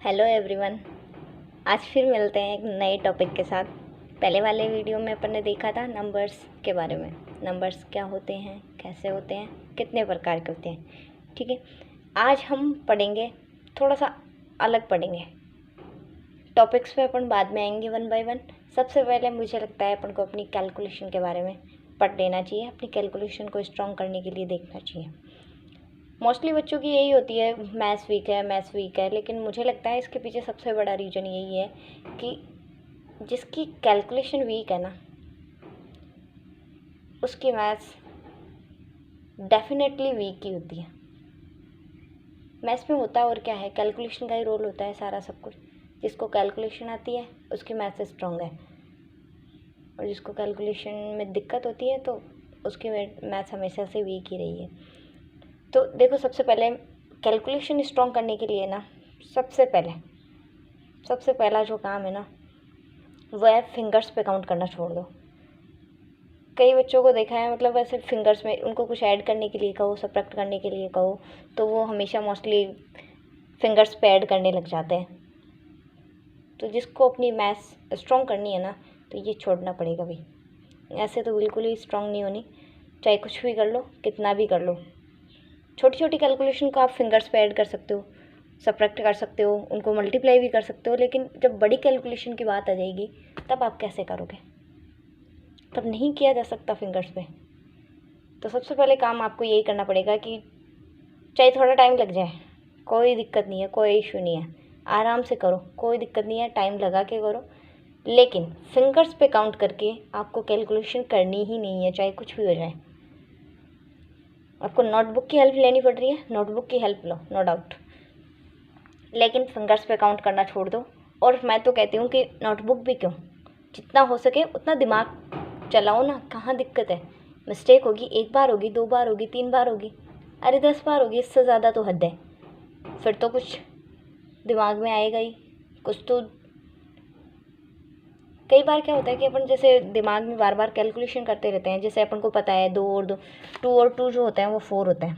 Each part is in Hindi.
Hello everyone. आज फिर मिलते हैं एक नए टॉपिक के साथ। पहले वाले वीडियो में अपन ने देखा था नंबर्स के बारे में। नंबर्स क्या होते हैं, कैसे होते हैं, कितने प्रकार के होते हैं। ठीक है, आज हम पढ़ेंगे थोड़ा सा अलग पढ़ेंगे। टॉपिक्स पे अपन बाद में आएंगे वन बाय वन। सबसे पहले मुझे लगता है अपन को अपनी कैलकुलेशन के बारे में पढ़ लेना चाहिए। अपनी कैलकुलेशन को स्ट्रॉन्ग करने के लिए देखना चाहिए। मोस्टली बच्चों की यही होती है, मैथ्स वीक है, लेकिन मुझे लगता है इसके पीछे सबसे बड़ा रीज़न यही है कि जिसकी कैलकुलेशन वीक है ना, उसकी मैथ्स डेफिनेटली वीक ही होती है। मैथ्स में होता है और क्या है, कैलकुलेशन का ही रोल होता है सारा सब कुछ। जिसको कैलकुलेशन आती है उसकी मैथ्स स्ट्रॉन्ग है, और जिसको कैलकुलेशन में दिक्कत होती है तो उसकी मैथ्स हमेशा से वीक ही रही है। तो देखो, सबसे पहले कैलकुलेशन स्ट्रॉन्ग करने के लिए ना, सबसे पहला जो काम है ना, वो है फिंगर्स पे काउंट करना छोड़ दो। कई बच्चों को देखा है, मतलब वैसे फिंगर्स में उनको कुछ ऐड करने के लिए कहो, सब्ट्रैक्ट करने के लिए कहो, तो वो हमेशा मोस्टली फिंगर्स पे ऐड करने लग जाते हैं। तो जिसको अपनी मैथ्स स्ट्रॉन्ग करनी है ना, तो ये छोड़ना पड़ेगा भाई। ऐसे तो बिल्कुल ही स्ट्रॉन्ग नहीं होनी, चाहे कुछ भी कर लो, कितना भी कर लो। छोटी छोटी कैलकुलेशन को आप फिंगर्स पे ऐड कर सकते हो, सब्ट्रैक्ट कर सकते हो, उनको मल्टीप्लाई भी कर सकते हो, लेकिन जब बड़ी कैलकुलेशन की बात आ जाएगी तब आप कैसे करोगे? तब नहीं किया जा सकता फिंगर्स पे। तो सबसे पहले काम आपको यही करना पड़ेगा कि चाहे थोड़ा टाइम लग जाए, कोई दिक्कत नहीं है, कोई इशू नहीं है, आराम से करो, कोई दिक्कत नहीं है, टाइम लगा के करो, लेकिन फिंगर्स पे काउंट करके आपको कैलकुलेशन करनी ही नहीं है, चाहे कुछ भी हो जाए। आपको नोटबुक की हेल्प लेनी पड़ रही है, नोटबुक की हेल्प लो, नो डाउट, लेकिन फिंगर्स पे काउंट करना छोड़ दो। और मैं तो कहती हूँ कि नोटबुक भी क्यों, जितना हो सके उतना दिमाग चलाओ ना। कहाँ दिक्कत है? मिस्टेक होगी, 1 बार होगी, 2 बार होगी, 3 बार होगी, अरे 10 बार होगी, इससे ज़्यादा तो हद है। फिर तो कुछ दिमाग में आएगा ही, कुछ तो। कई बार क्या होता है कि अपन जैसे दिमाग में बार बार कैलकुलेशन करते रहते हैं। जैसे अपन को पता है 2 और 2 जो होता है वो 4 होता है।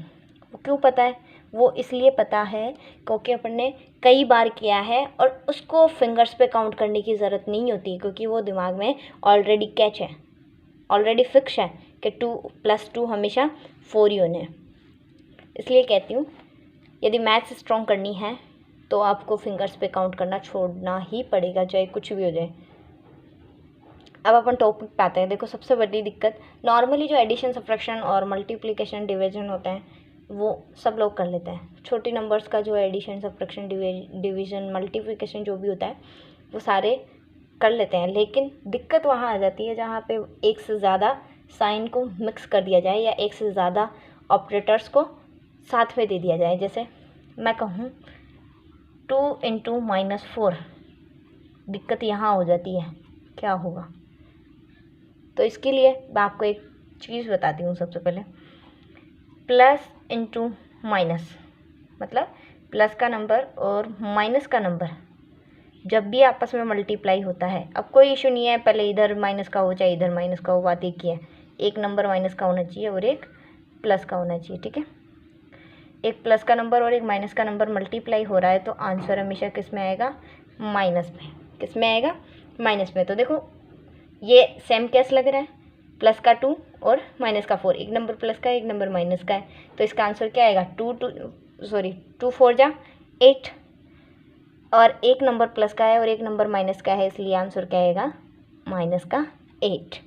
वो क्यों पता है? वो इसलिए पता है क्योंकि अपन ने कई बार किया है, और उसको फिंगर्स पे काउंट करने की ज़रूरत नहीं होती, क्योंकि वो दिमाग में ऑलरेडी कैच है, ऑलरेडी फिक्स है कि 2 + 2 हमेशा 4 ही होने हैं। इसलिए कहती हूँ, यदि मैथ्स स्ट्रॉन्ग करनी है तो आपको फिंगर्स पे काउंट करना छोड़ना ही पड़ेगा, चाहे कुछ भी हो जाए। अब अपन टॉपिक पे आते हैं। देखो, सबसे बड़ी दिक्कत, नॉर्मली जो एडिशन, सब्ट्रैक्शन और मल्टीप्लिकेशन, डिवीजन होता है वो सब लोग कर लेते हैं। छोटी नंबर्स का जो एडिशन, सब्ट्रैक्शन, डिवीजन, मल्टीप्लिकेशन जो भी होता है वो सारे कर लेते हैं, लेकिन दिक्कत वहाँ आ जाती है जहाँ पे एक से ज़्यादा साइन को मिक्स कर दिया जाए, या एक से ज़्यादा ऑपरेटर्स को साथ में दे दिया जाए। जैसे मैं कहूँ 2 × -4, दिक्कत यहाँ हो जाती है, क्या होगा? तो इसके लिए मैं आपको एक चीज़ बताती हूँ। सबसे पहले प्लस इंटू माइनस, मतलब प्लस का नंबर और माइनस का नंबर जब भी आपस में मल्टीप्लाई होता है, अब कोई इशू नहीं है, पहले इधर माइनस का हो चाहे इधर माइनस का हो, बात एक ही है। एक नंबर माइनस का होना चाहिए और एक प्लस का होना चाहिए, ठीक है? एक प्लस का नंबर और एक माइनस का नंबर मल्टीप्लाई हो रहा है तो आंसर हमेशा किस में आएगा? माइनस में। किस में आएगा? माइनस में। तो देखो, ये सेम कैसे लग रहा है, प्लस का 2 और माइनस का 4, एक नंबर प्लस का है, एक नंबर माइनस का है, तो इसका आंसर क्या आएगा? 2 4 जा 8, और एक नंबर प्लस का है और एक नंबर माइनस का है, इसलिए आंसर क्या आएगा? माइनस का 8,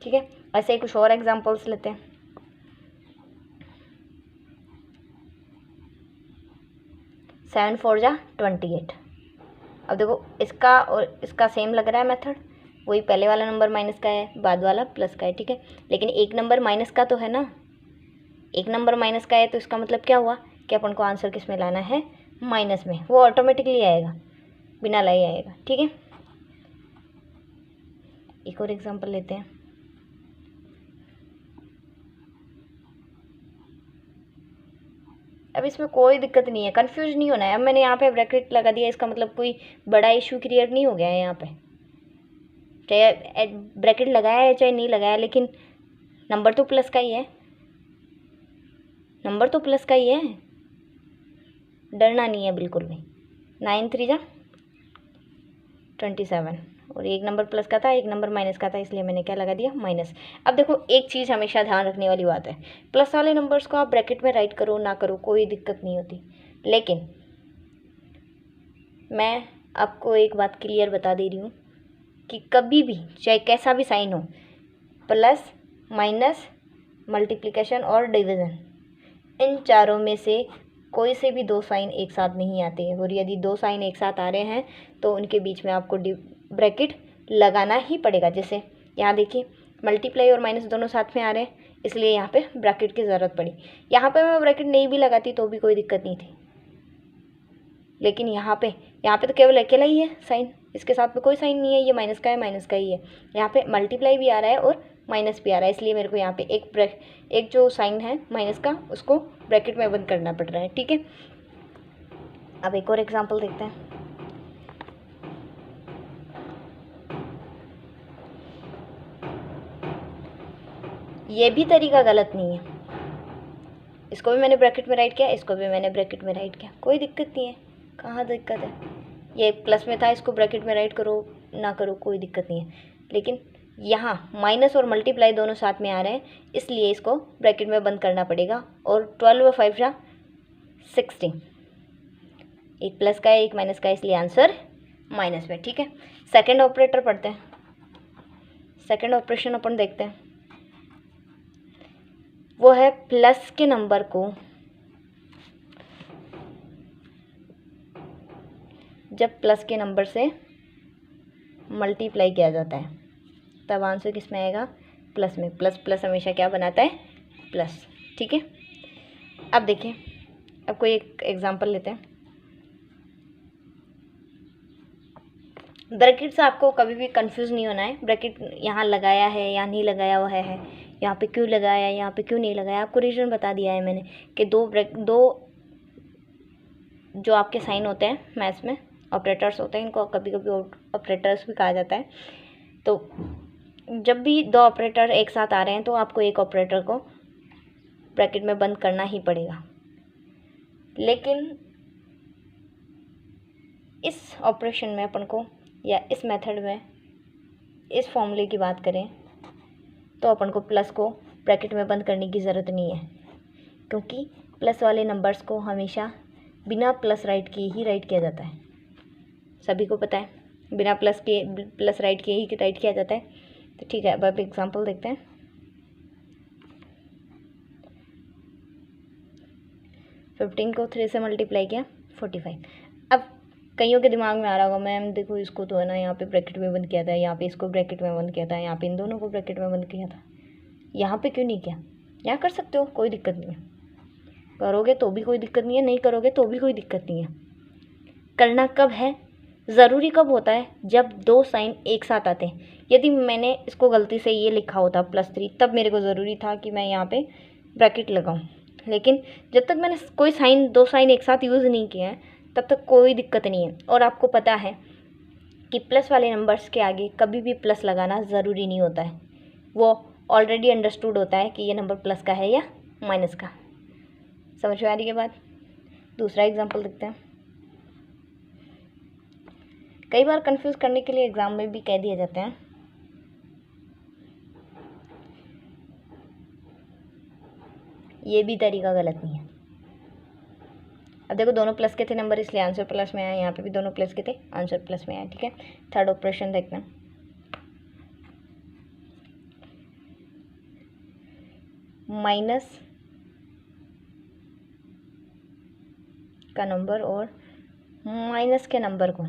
ठीक है? ऐसे ही कुछ और एग्जांपल्स लेते हैं। 7 4 जा 28। अब देखो, इसका और इसका सेम लग रहा है मेथड, वही पहले वाला नंबर माइनस का है, बाद वाला प्लस का है, ठीक है? लेकिन एक नंबर माइनस का तो है ना, एक नंबर माइनस का है, तो इसका मतलब क्या हुआ कि अपन को आंसर किस में लाना है? माइनस में। वो ऑटोमेटिकली आएगा, बिना लाए आएगा, ठीक है? एक और एग्जांपल लेते हैं। अब इसमें कोई दिक्कत नहीं है, कंफ्यूज नहीं होना है। अब मैंने यहाँ पे ब्रैकेट लगा दिया, इसका मतलब कोई बड़ा इशू क्रिएट नहीं हो गया है यहाँ पे, चाहे ब्रैकेट लगाया है चाहे नहीं लगाया, लेकिन नंबर तो प्लस का ही है, नंबर तो प्लस का ही है, डरना नहीं है बिल्कुल भी। 9 3 जा 27, और एक नंबर प्लस का था, एक नंबर माइनस का था, इसलिए मैंने क्या लगा दिया, माइनस। अब देखो एक चीज़ हमेशा ध्यान रखने वाली बात है, प्लस वाले नंबर्स को आप ब्रैकेट में राइट करो ना करो कोई दिक्कत नहीं होती, लेकिन मैं आपको एक बात क्लियर बता दे रही हूँ कि कभी भी चाहे कैसा भी साइन हो, प्लस माइनस मल्टीप्लिकेशन और डिवीज़न, इन चारों में से कोई से भी दो साइन एक साथ नहीं आते हैं, और यदि दो साइन एक साथ आ रहे हैं तो उनके बीच में आपको ब्रैकेट लगाना ही पड़ेगा। जैसे यहाँ देखिए मल्टीप्लाई और माइनस दोनों साथ में आ रहे हैं, इसलिए यहाँ पे ब्रैकेट की ज़रूरत पड़ी। यहाँ पे मैं ब्रैकेट नहीं भी लगाती तो भी कोई दिक्कत नहीं थी, लेकिन यहाँ पे तो केवल अकेला ही है साइन, इसके साथ में कोई साइन नहीं है, ये माइनस का है, माइनस का ही है। यहाँ पे मल्टीप्लाई भी आ रहा है और माइनस भी आ रहा है, इसलिए मेरे को यहाँ पे एक जो साइन है माइनस का उसको ब्रैकेट में बंद करना पड़ रहा है, ठीक है। अब एक और एग्जांपल देखते हैं। ये भी तरीका गलत नहीं है, इसको भी मैंने ब्रैकेट में राइट किया, इसको भी मैंने ब्रैकेट में राइट किया, कोई दिक्कत नहीं है, कहाँ दिक्कत है। ये प्लस में था, इसको ब्रैकेट में राइट करो ना करो कोई दिक्कत नहीं है, लेकिन यहाँ माइनस और मल्टीप्लाई दोनों साथ में आ रहे हैं, इसलिए इसको ब्रैकेट में बंद करना पड़ेगा। और 12 और 5 जा 16, एक प्लस का है एक माइनस का है, इसलिए आंसर माइनस में, ठीक है। सेकंड ऑपरेटर पढ़ते हैं, सेकंड ऑपरेशन अपन देखते हैं। वो है प्लस के नंबर को जब प्लस के नंबर से मल्टीप्लाई किया जाता है तब आंसर किस में आएगा, प्लस में। प्लस प्लस हमेशा क्या बनाता है, प्लस, ठीक है। अब देखिए, अब कोई एक एग्जांपल लेते हैं। ब्रैकेट से आपको कभी भी कंफ्यूज नहीं होना है, ब्रैकेट यहाँ लगाया है या नहीं लगाया हुआ है, यहाँ पे क्यों लगाया है, यहाँ पे क्यों नहीं लगाया, आपको रीज़न बता दिया है मैंने कि दो जो आपके साइन होते हैं मैथ्स में ऑपरेटर्स होते हैं, इनको कभी कभी ऑपरेटर्स भी कहा जाता है। तो जब भी दो ऑपरेटर एक साथ आ रहे हैं तो आपको एक ऑपरेटर को ब्रैकेट में बंद करना ही पड़ेगा, लेकिन इस ऑपरेशन में अपन को या इस मेथड में इस फॉर्मूले की बात करें तो अपन को प्लस को ब्रैकेट में बंद करने की ज़रूरत नहीं है, क्योंकि प्लस वाले नंबर्स को हमेशा बिना प्लस राइट किए ही राइट किया जाता है, सभी को पता है, बिना प्लस राइट किए ही राइट किया जाता है। तो ठीक है, अब आप एग्जांपल देखते हैं। 15 को 3 से मल्टीप्लाई किया 45। अब कईयों के दिमाग में आ रहा होगा, मैम देखो इसको तो है ना यहाँ पे ब्रैकेट में बंद किया था, यहाँ पे इसको ब्रैकेट में बंद किया था, यहाँ पे इन दोनों को ब्रैकेट में बंद किया था, यहाँ पे क्यों नहीं किया। यहाँ कर सकते हो, कोई दिक्कत नहीं है, करोगे तो भी कोई दिक्कत नहीं है, नहीं करोगे तो भी कोई दिक्कत नहीं है। करना कब है, ज़रूरी कब होता है, जब दो साइन एक साथ आते हैं। यदि मैंने इसको गलती से ये लिखा होता +3, तब मेरे को ज़रूरी था कि मैं यहाँ पे ब्रैकेट लगाऊँ, लेकिन जब तक मैंने कोई साइन दो साइन एक साथ यूज़ नहीं किया है तब तक कोई दिक्कत नहीं है। और आपको पता है कि प्लस वाले नंबर्स के आगे कभी भी प्लस लगाना ज़रूरी नहीं होता है, वो ऑलरेडी अंडरस्टूड होता है कि ये नंबर प्लस का है या माइनस का। समझ में आ रही है बात। दूसरा एग्जांपल देखते हैं। कई बार कंफ्यूज करने के लिए एग्ज़ाम में भी कह दिए जाते हैं, ये भी तरीका गलत नहीं है। अब देखो दोनों प्लस के थे नंबर, इसलिए आंसर प्लस में आया, यहाँ पे भी दोनों प्लस के थे, आंसर प्लस में आया, ठीक है। थर्ड ऑपरेशन देखना, माइनस का नंबर और माइनस के नंबर को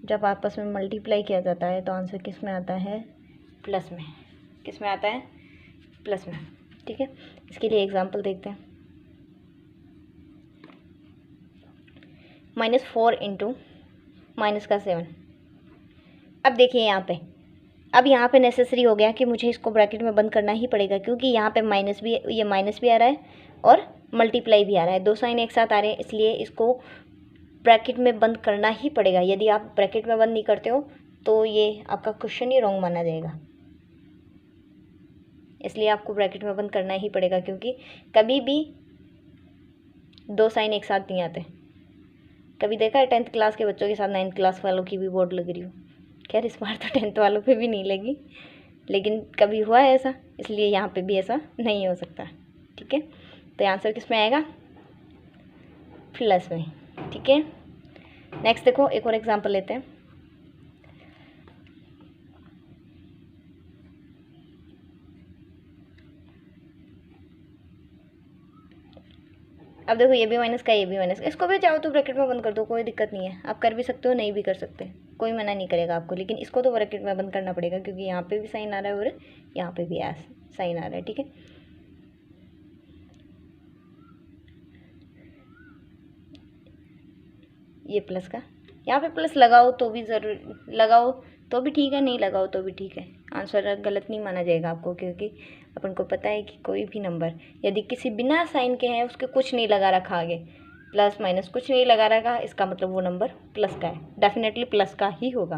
जब आपस में मल्टीप्लाई किया जाता है तो आंसर किस में आता है, प्लस में। किस में आता है, प्लस में, ठीक है। इसके लिए एग्जांपल देखते हैं। -4 इंटू माइनस का 7। अब देखिए यहाँ पे नेसेसरी हो गया कि मुझे इसको ब्रैकेट में बंद करना ही पड़ेगा, क्योंकि यहाँ पे ये माइनस भी आ रहा है और मल्टीप्लाई भी आ रहा है, दो साइन एक साथ आ रहे हैं, इसलिए इसको ब्रैकेट में बंद करना ही पड़ेगा। यदि आप ब्रैकेट में बंद नहीं करते हो तो ये आपका क्वेश्चन ही रॉन्ग माना जाएगा, इसलिए आपको ब्रैकेट में बंद करना ही पड़ेगा, क्योंकि कभी भी दो साइन एक साथ नहीं आते। कभी देखा है 10th क्लास के बच्चों के साथ 9th क्लास वालों की भी बोर्ड लग रही हो? खैर इस बार तो 10th वालों पे भी नहीं लगी, लेकिन कभी हुआ है ऐसा, इसलिए यहाँ पे भी ऐसा नहीं हो सकता। ठीक है, तो आंसर किस में आएगा? प्लस में। ठीक है, नेक्स्ट देखो एक और एग्जांपल लेते हैं। अब देखो ये भी माइनस का, ये भी माइनस का, इसको भी चाहो तो ब्रैकेट में बंद कर दो, कोई दिक्कत नहीं है। आप कर भी सकते हो, नहीं भी कर सकते, कोई मना नहीं करेगा आपको, लेकिन इसको तो ब्रैकेट में बंद करना पड़ेगा क्योंकि यहाँ पे भी साइन आ रहा है और यहाँ पे भी साइन आ रहा है। ठीक है, ये प्लस का, यहाँ पे प्लस लगाओ तो भी ज़रूर, लगाओ तो भी ठीक है, नहीं लगाओ तो भी ठीक है, आंसर गलत नहीं माना जाएगा आपको, क्योंकि अपन को पता है कि कोई भी नंबर यदि किसी बिना साइन के हैं, उसके कुछ नहीं लगा रखा आगे, प्लस माइनस कुछ नहीं लगा रखा, इसका मतलब वो नंबर प्लस का है, डेफिनेटली प्लस का ही होगा।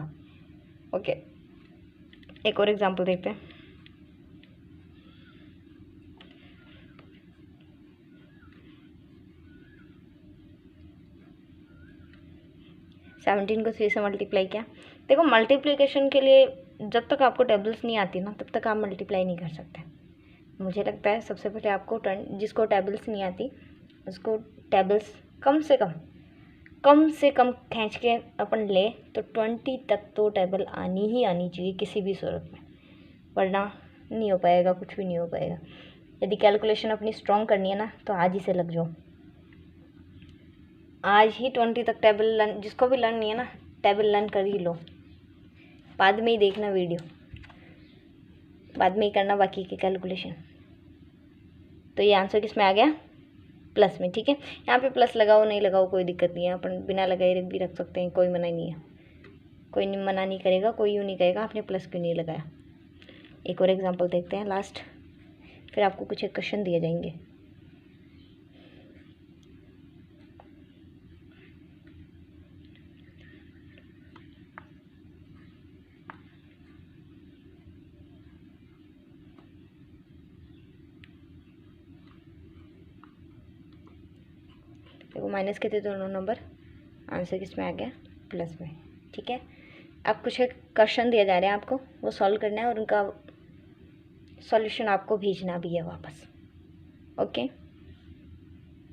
ओके, एक और एग्जांपल देखते हैं। सेवनटीन को 3 से मल्टीप्लाई किया। देखो मल्टीप्लिकेशन के लिए जब तक आपको टेबल्स नहीं आती ना, तब तक आप मल्टीप्लाई नहीं कर सकते। मुझे लगता है सबसे पहले आपको जिसको टेबल्स नहीं आती उसको टेबल्स कम से कम खींच के अपन ले तो 20 तक तो टेबल आनी ही आनी चाहिए किसी भी सूरत में, वरना नहीं हो पाएगा, कुछ भी नहीं हो पाएगा। यदि कैलकुलेशन अपनी स्ट्रॉन्ग करनी है ना, तो आज ही से लग जाओ, आज ही 20 तक टेबल लर्न, जिसको भी लर्न नहीं है ना, टेबल लर्न कर ही लो, बाद में ही देखना वीडियो, बाद में ही करना बाकी की कैलकुलेशन। तो ये आंसर किस में आ गया? प्लस में। ठीक है, यहाँ पे प्लस लगाओ नहीं लगाओ कोई दिक्कत नहीं है, अपन बिना लगाए भी रख सकते हैं, कोई मना नहीं है, कोई मना नहीं करेगा, कोई यूँ नहीं कहेगा आपने प्लस क्यों नहीं लगाया। एक और एग्जांपल देखते हैं लास्ट, फिर आपको कुछ एक क्वेश्चन दिए जाएंगे। देखो माइनस के थे दोनों नंबर, आंसर किस में आ गया? प्लस में। ठीक है, अब कुछ एक क्वेश्चन दिया जा रहा है आपको, वो सॉल्व करना है और उनका सॉल्यूशन आपको भेजना भी है वापस। ओके।